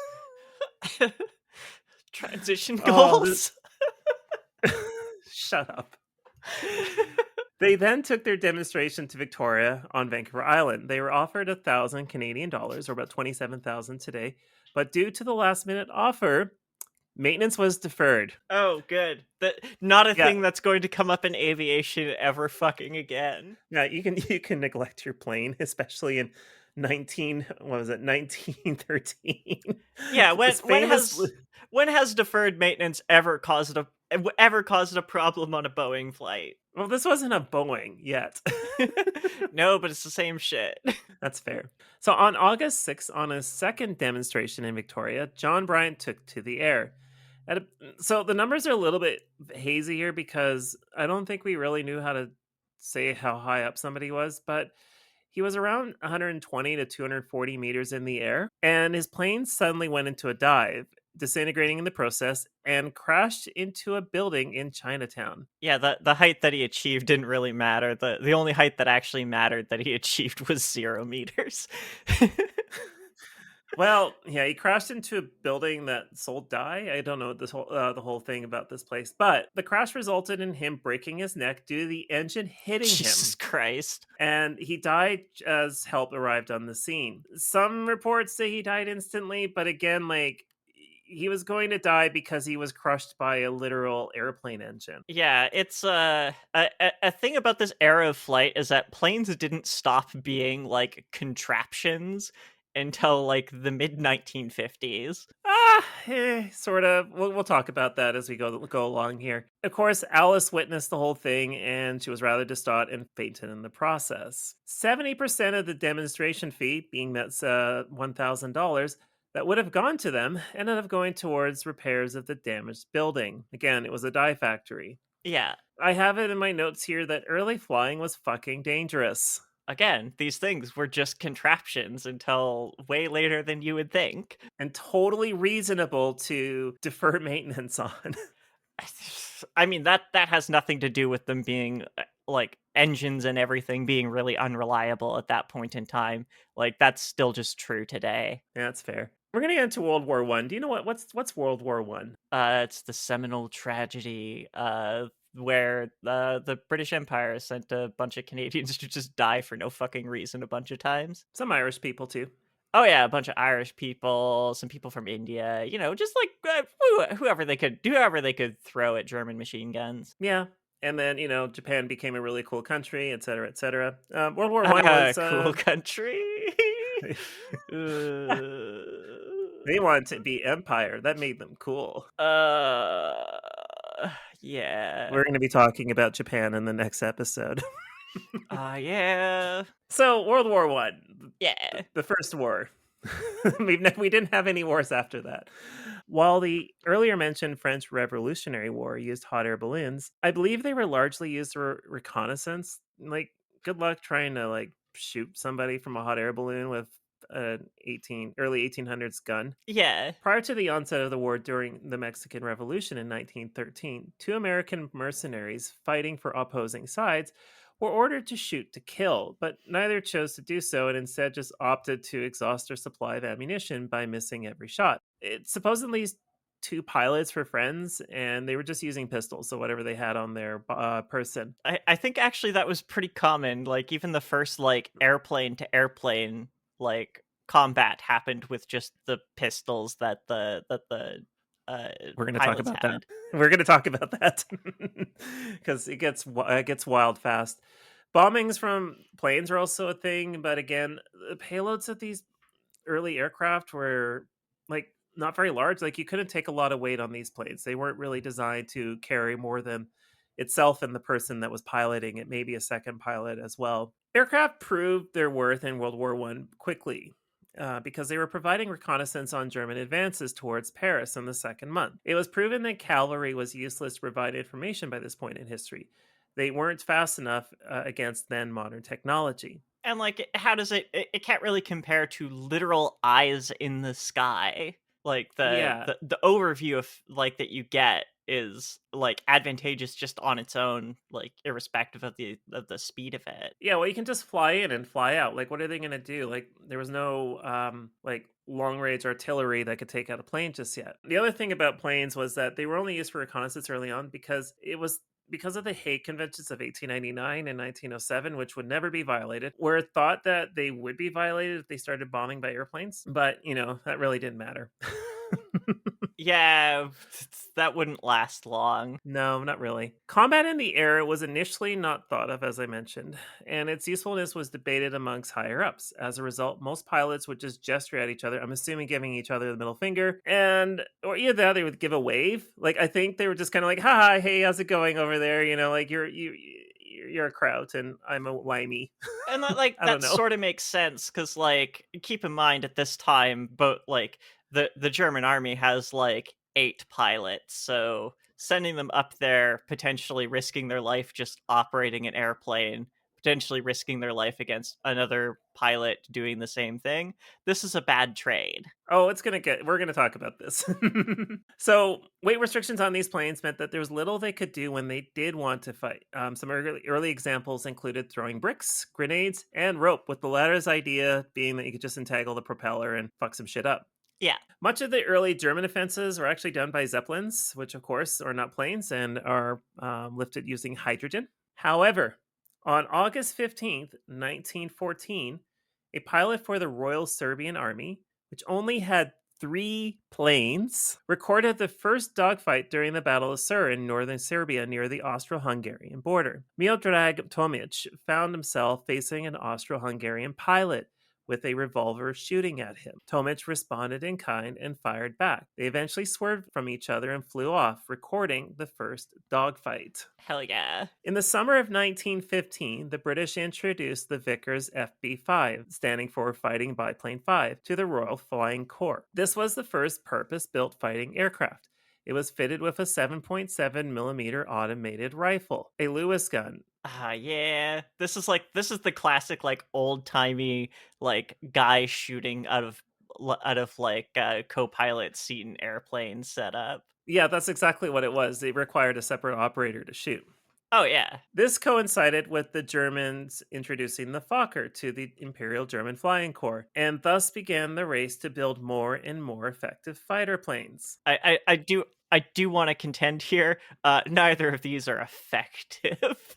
Transition Oh, goals. Shut up. They then took their demonstration to Victoria on Vancouver Island. They were offered 1,000 Canadian dollars, or about 27,000 today. But due to the last minute offer, maintenance was deferred. Oh, good. Not a thing that's going to come up in aviation ever fucking again. Yeah, you can neglect your plane, especially in 1913. Yeah, when has deferred maintenance ever caused a problem on a Boeing flight? Well, this wasn't a Boeing yet. No, but it's the same shit. That's fair. So on August 6th, on his second demonstration in Victoria, John Bryant took to the air. So the numbers are a little bit hazy here because I don't think we really knew how to say how high up somebody was, but he was around 120 to 240 meters in the air, and his plane suddenly went into a dive, disintegrating in the process, and crashed into a building in Chinatown. Yeah, the height that he achieved didn't really matter. The only height that actually mattered that he achieved was 0 meters. Well, yeah, he crashed into a building that sold dye. I don't know the whole thing about this place, but the crash resulted in him breaking his neck due to the engine hitting Jesus him. Christ. And he died as help arrived on the scene. Some reports say he died instantly, but again, he was going to die because he was crushed by a literal airplane engine. Yeah, it's a thing about this era of flight is that planes didn't stop being contraptions until the mid 1950s. Sort of. We'll talk about that as we go along here. Of course, Alice witnessed the whole thing, and she was rather distraught and fainted in the process. 70% of the demonstration fee, being that's $1,000, that would have gone to them, ended up going towards repairs of the damaged building. Again, it was a dye factory. Yeah. I have it in my notes here that early flying was fucking dangerous. Again, these things were just contraptions until way later than you would think. And totally reasonable to defer maintenance on. I mean, that has nothing to do with them being engines and everything being really unreliable at that point in time. That's still just true today. Yeah, that's fair. We're gonna get into World War I. Do you know what's World War I? It's the seminal tragedy where the British Empire sent a bunch of Canadians to just die for no fucking reason a bunch of times. Some Irish people too. Oh yeah, a bunch of Irish people, some people from India, just whoever they could throw at German machine guns. Yeah. And then, Japan became a really cool country, et cetera, et cetera. World War I was cool country. They wanted to be empire. That made them cool. Yeah. We're going to be talking about Japan in the next episode. Yeah. So, World War I. Yeah. The first war. We didn't have any wars after that. While the earlier mentioned French Revolutionary War used hot air balloons, I believe they were largely used for reconnaissance. Good luck trying to shoot somebody from a hot air balloon with an early 1800s gun. Yeah. Prior to the onset of the war during the Mexican Revolution in 1913, 2 American mercenaries fighting for opposing sides were ordered to shoot to kill, but neither chose to do so and instead just opted to exhaust their supply of ammunition by missing every shot. It supposedly 2 pilots for friends, and they were just using pistols, so whatever they had on their person. I think actually that was pretty common. Like even the first like airplane to airplane like combat happened with just the pistols that the We're going to talk pilots about had. that. We're going to talk about that because it gets wild fast. Bombings from planes are also a thing, but again, the payloads of these early aircraft were like not very large. Like you couldn't take a lot of weight on these planes. They weren't really designed to carry more than itself and the person that was piloting it, maybe a second pilot as well. Aircraft proved their worth in World War I quickly. Because they were providing reconnaissance on German advances towards Paris in the second month. It was proven that cavalry was useless to provide information by this point in history. They weren't fast enough against then modern technology. And like how does it can't really compare to literal eyes in the sky. Like Yeah. the overview of like that you get is like advantageous just on its own, like irrespective of the speed of it. Yeah, well, you can just fly in and fly out. Like, what are they going to do? Like, there was no like long range artillery that could take out a plane just yet. The other thing about planes was that they were only used for reconnaissance early on because it was because of the Hague Conventions of 1899 and 1907, which would never be violated, where it thought that they would be violated if they started bombing by airplanes. But, that really didn't matter. Yeah, that wouldn't last long. No, not really. Combat in the air was initially not thought of, as I mentioned, and its usefulness was debated amongst higher ups. As a result, most pilots would just gesture at each other, I'm assuming giving each other the middle finger, or either that, they would give a wave. Like, I think they were just kind of like, hi, hey, how's it going over there? Like you're a kraut and I'm a limey. And like I that don't know. sort of makes sense because like keep in mind at this time, but like the German army has like 8 pilots, so sending them up there, potentially risking their life just operating an airplane, potentially risking their life against another pilot doing the same thing. This is a bad trade. Oh, we're going to talk about this. So, weight restrictions on these planes meant that there was little they could do when they did want to fight. Some early examples included throwing bricks, grenades, and rope, with the latter's idea being that you could just entangle the propeller and fuck some shit up. Yeah. Much of the early German offenses were actually done by Zeppelins, which, of course, are not planes and are lifted using hydrogen. However, on August 15th, 1914, a pilot for the Royal Serbian Army, which only had 3 planes, recorded the first dogfight during the Battle of Sur in northern Serbia near the Austro-Hungarian border. Miodrag Tomic found himself facing an Austro-Hungarian pilot with a revolver shooting at him. Tomic responded in kind and fired back. They eventually swerved from each other and flew off, recording the first dogfight. Hell yeah. In the summer of 1915, the British introduced the Vickers FB-5, standing for Fighting Biplane 5, to the Royal Flying Corps. This was the first purpose-built fighting aircraft. It was fitted with a 7.7mm automated rifle, a Lewis gun. Yeah. This is the classic like old-timey like guy shooting out of like co-pilot seat in airplane setup. Yeah, that's exactly what it was. It required a separate operator to shoot. Oh yeah. This coincided with the Germans introducing the Fokker to the Imperial German Flying Corps, and thus began the race to build more and more effective fighter planes. I do want to contend here. Neither of these are effective.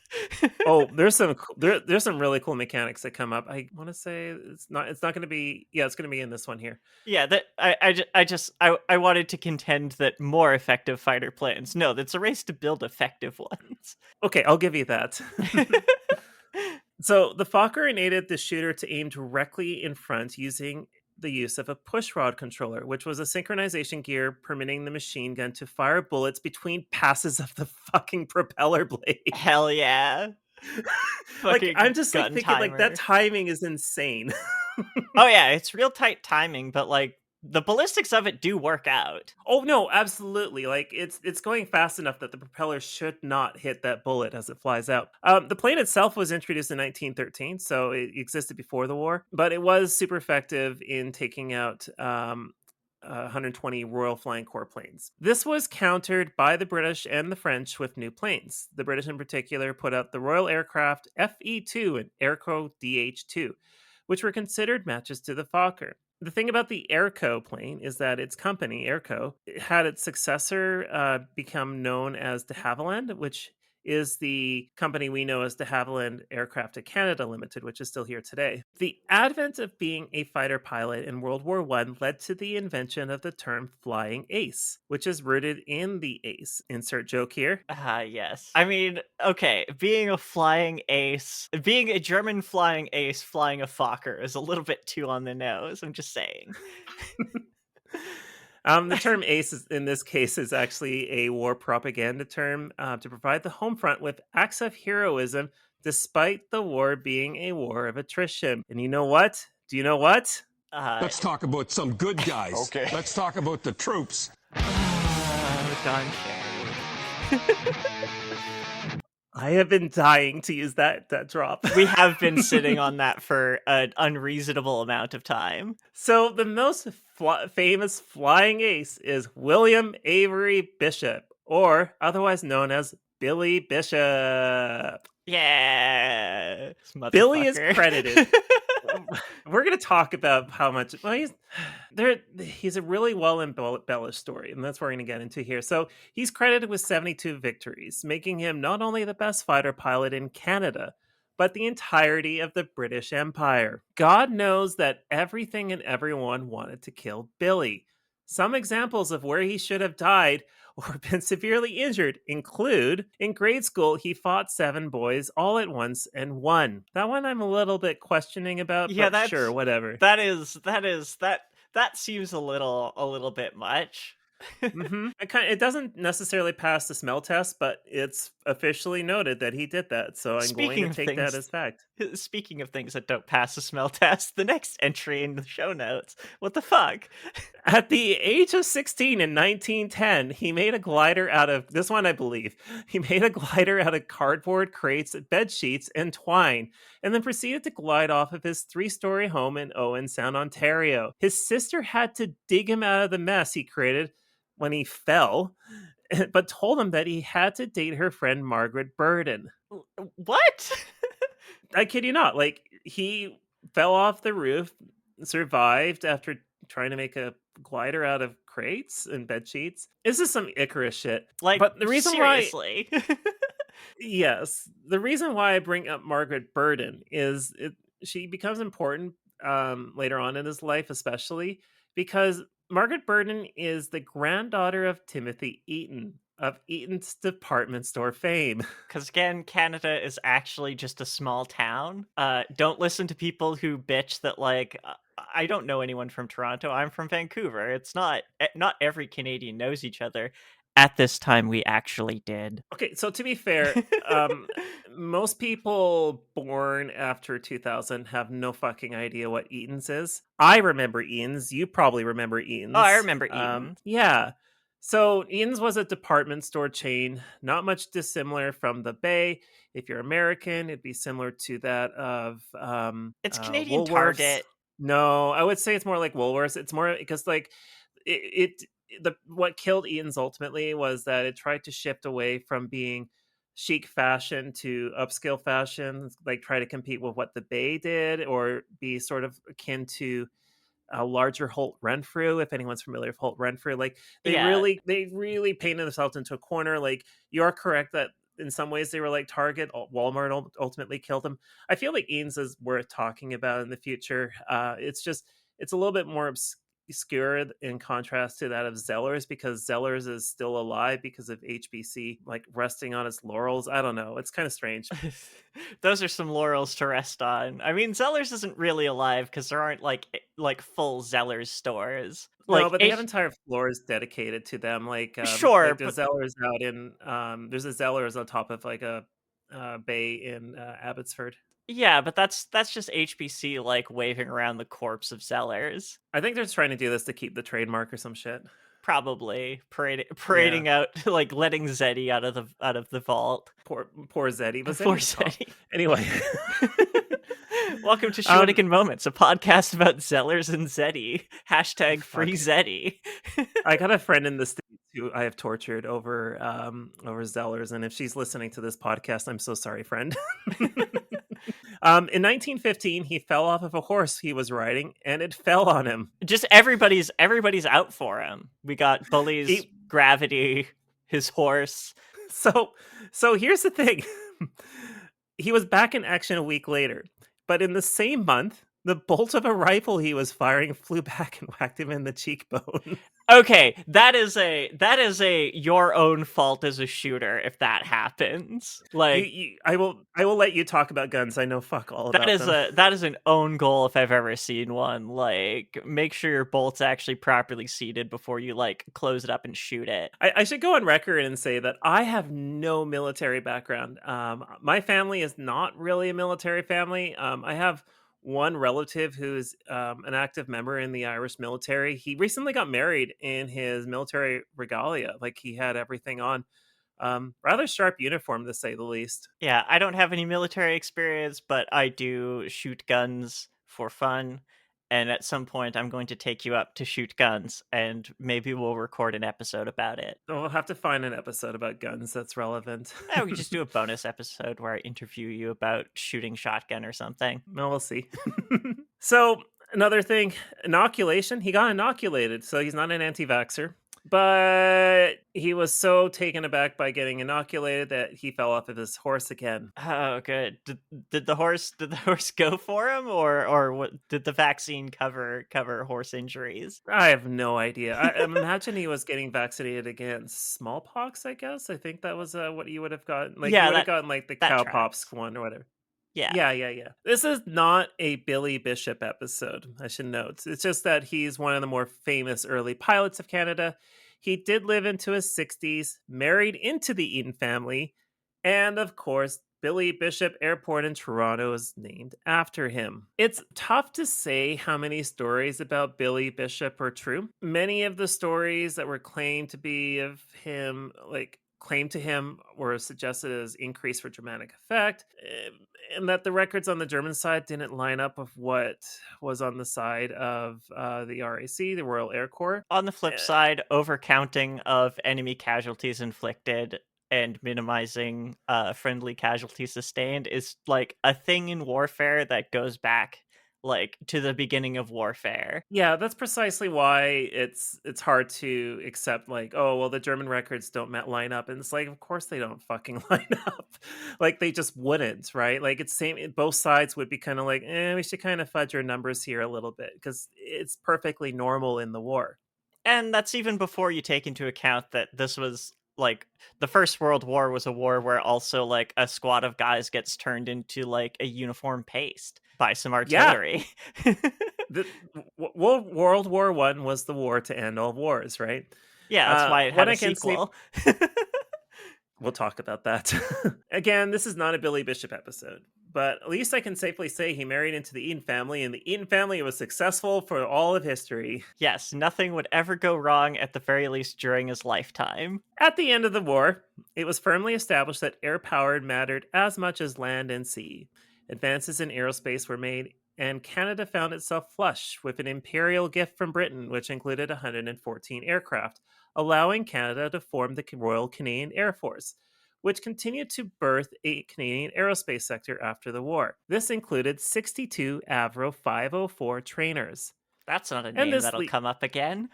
Oh, there's some really cool mechanics that come up. I want to say it's not going to be. Yeah, it's going to be in this one here. Yeah, that I wanted to contend that more effective fighter planes. No, that's a race to build effective ones. Okay, I'll give you that. So the Fokker enabled the shooter to aim directly in front using the use of a pushrod controller, which was a synchronization gear permitting the machine gun to fire bullets between passes of the fucking propeller blade. Hell yeah. Like, I'm just like thinking, timer. like, that timing is insane. Oh yeah, it's real tight timing, but like the ballistics of it do work out. Oh no, absolutely. Like it's going fast enough that the propeller should not hit that bullet as it flies out. The plane itself was introduced in 1913, so it existed before the war, but it was super effective in taking out 120 Royal Flying Corps planes. This was countered by the British and the French with new planes. The British in particular put out the Royal Aircraft FE-2 and Airco DH-2, which were considered matches to the Fokker. The thing about the Airco plane is that its company, Airco, had its successor become known as de Havilland, which is the company we know as de Havilland Aircraft of Canada Limited, which is still here today. The advent of being a fighter pilot in World War I led to the invention of the term flying ace, which is rooted in the ace. Insert joke here. Yes. I mean, okay, being a flying ace, being a German flying ace flying a Fokker is a little bit too on the nose, I'm just saying. The term ace in this case is actually a war propaganda term to provide the home front with acts of heroism despite the war being a war of attrition. And you know what? Do you know what? Let's talk about some good guys. Okay. Let's talk about the troops. Don Cherry. I have been dying to use that drop. We have been sitting on that for an unreasonable amount of time. So the most famous flying ace is William Avery Bishop, or otherwise known as Billy Bishop. Yeah. Billy is credited. We're going to talk about how much. Well, he's a really well embellished story, and that's what we're going to get into here. So he's credited with 72 victories, making him not only the best fighter pilot in Canada, but the entirety of the British Empire. God knows that everything and everyone wanted to kill Billy. Some examples of where he should have died or been severely injured include, in grade school, he fought 7 boys all at once and won. That one I'm a little bit questioning about, Yeah, but that's sure, whatever. That seems a little bit much. It doesn't necessarily pass the smell test, but it's officially noted that he did that, so I'm going to take that as fact. Speaking of things that don't pass the smell test, the next entry in the show notes. What the fuck? At the age of 16 in 1910, he made a glider out of, this one I believe, he made a glider out of cardboard crates, bed sheets, and twine, and then proceeded to glide off of his 3-story home in Owen Sound, Ontario. His sister had to dig him out of the mess he created when he fell, but told him that he had to date her friend Margaret Burden. What? I kid you not. Like, he fell off the roof, survived after trying to make a glider out of crates and bed sheets. This is some Icarus shit. Like, but the reason seriously. Yes, the reason why I bring up Margaret Burden is she becomes important later on in his life, especially because Margaret Burden is the granddaughter of Timothy Eaton of Eaton's department store fame. Because again, Canada is actually just a small town. Don't listen to people who bitch that, like, I don't know anyone from Toronto. I'm from Vancouver. It's not every Canadian knows each other. At this time, we actually did. Okay, so to be fair, most people born after 2000 have no fucking idea what Eaton's is. I remember Eaton's. You probably remember Eaton's. Oh, I remember Eaton. Yeah. So Eaton's was a department store chain, not much dissimilar from the Bay. If you're American, it'd be similar to that of It's Canadian Woolworths. Target. No, I would say it's more like Woolworths. It's more because like what killed Eaton's ultimately was that it tried to shift away from being chic fashion to upscale fashion, like try to compete with what the Bay did, or be sort of akin to a larger Holt Renfrew. If anyone's familiar with Holt Renfrew, like they really painted themselves into a corner. Like, you are correct that in some ways they were like Target. Walmart ultimately killed them. I feel like Eaton's is worth talking about in the future. It's a little bit more obscure in contrast to that of Zellers, because Zellers is still alive because of HBC like resting on its laurels. I don't know, it's kind of strange. Those are some laurels to rest on. I mean, Zellers isn't really alive because there aren't like full Zellers stores. No, but they have entire floors dedicated to them. Like sure, like there's Zellers out in there's a Zellers on top of like a bay in Abbotsford. Yeah, but that's just HBC like waving around the corpse of Zellers. I think they're just trying to do this to keep the trademark or some shit. Probably parading out, like letting Zeddy out of the vault. Poor Zeddy. But Poor Zeddy. Anyway. Welcome to Shawinigan Moments, a podcast about Zellers and Zeddy. # free Zeddy. I got a friend in the States who I have tortured over Zellers, and if she's listening to this podcast, I'm so sorry, friend. In 1915, he fell off of a horse he was riding, and it fell on him. Just everybody's out for him. We got Bully's gravity, his horse. So here's the thing. He was back in action a week later, but in the same month, the bolt of a rifle he was firing flew back and whacked him in the cheekbone. Okay, that is a your own fault as a shooter if that happens. Like I will let you talk about guns. I know fuck all about them. That is an own goal if I've ever seen one. Like, make sure your bolt's actually properly seated before you like close it up and shoot it. I should go on record and say that I have no military background. My family is not really a military family. I have one relative who's an active member in the Irish military. He recently got married in his military regalia. Like, he had everything on. Rather sharp uniform, to say the least. Yeah, I don't have any military experience, but I do shoot guns for fun. And at some point, I'm going to take you up to shoot guns, and maybe we'll record an episode about it. We'll have to find an episode about guns that's relevant. Yeah, we could just do a bonus episode where I interview you about shooting shotgun or something. No, we'll see. So, another thing, inoculation. He got inoculated, so he's not an anti-vaxxer. But he was so taken aback by getting inoculated that he fell off of his horse again. Oh, good. Did the horse go for him, or what? Did the vaccine cover horse injuries? I have no idea. I imagine he was getting vaccinated against smallpox. I guess. I think that was what you would have gotten. Like, Yeah, you would have gotten like the that cowpox one or whatever. Yeah. Yeah. This is not a Billy Bishop episode, I should note. It's just that he's one of the more famous early pilots of Canada. He did live into his 60s, married into the Eaton family, and of course, Billy Bishop Airport in Toronto is named after him. It's tough to say how many stories about Billy Bishop are true. Many of the stories that were claimed to be of him, claimed to him, were suggested as increased for dramatic effect, and that the records on the German side didn't line up with what was on the side of the RAC, the Royal Air Corps. On the flip side, overcounting of enemy casualties inflicted and minimizing friendly casualties sustained is like a thing in warfare that goes back like to the beginning of warfare. Yeah, that's precisely why it's hard to accept, like, oh, well, the German records don't line up. And it's like, of course they don't fucking line up. Like, they just wouldn't, right? Like, it's same, both sides would be kind of like, we should kind of fudge our numbers here a little bit, because it's perfectly normal in the war. And that's even before you take into account that this was like the First World War was a war where also like a squad of guys gets turned into like a uniform paste by some artillery. Yeah. World War I was the war to end all wars, right? Yeah, that's why it had a sequel. We'll talk about that. Again, this is not a Billy Bishop episode, but at least I can safely say he married into the Eaton family, and the Eaton family was successful for all of history. Yes, nothing would ever go wrong, at the very least during his lifetime. At the end of the war, it was firmly established that air-powered mattered as much as land and sea. Advances in aerospace were made, and Canada found itself flush with an imperial gift from Britain, which included 114 aircraft, allowing Canada to form the Royal Canadian Air Force, which continued to birth a Canadian aerospace sector after the war. This included 62 Avro 504 trainers. That's not a name that'll come up again.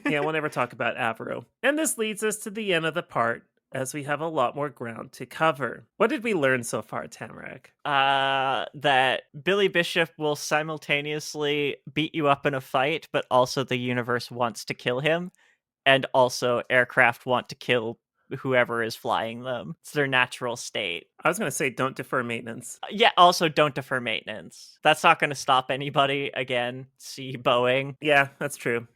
Yeah, we'll never talk about Avro. And this leads us to the end of the part, as we have a lot more ground to cover. What did we learn so far, Tamarack? That Billy Bishop will simultaneously beat you up in a fight, but also the universe wants to kill him, and also aircraft want to kill whoever is flying them. It's their natural state. I was going to say, don't defer maintenance. Yeah, also don't defer maintenance. That's not going to stop anybody. Again, see Boeing. Yeah, that's true.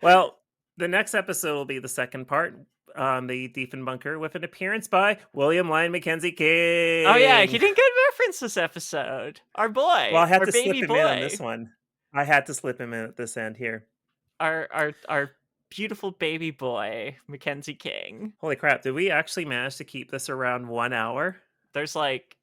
Well, the next episode will be the second part on the Diefenbunker, with an appearance by William Lyon Mackenzie King. Oh yeah, he didn't get a reference this episode. Our boy. Well, I had our to slip baby him boy. in on this one. I had to slip him in at this end here. Our beautiful baby boy, Mackenzie King. Holy crap, did we actually manage to keep this around 1 hour? there's like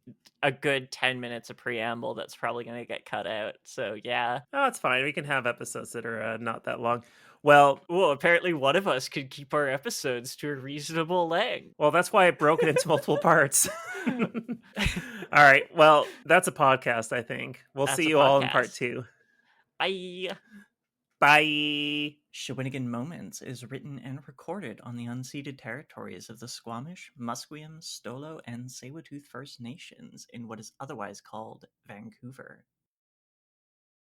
a good 10 minutes of preamble that's probably going to get cut out. So yeah. Oh, it's fine. We can have episodes that are not that long. Well, apparently one of us could keep our episodes to a reasonable length. Well, that's why I broke it into multiple parts. All right. Well, that's a podcast, I think. We'll see you all in part 2. Bye. Bye. Shawinigan Moments is written and recorded on the unceded territories of the Squamish, Musqueam, Stolo, and Tsleil-Waututh First Nations in what is otherwise called Vancouver.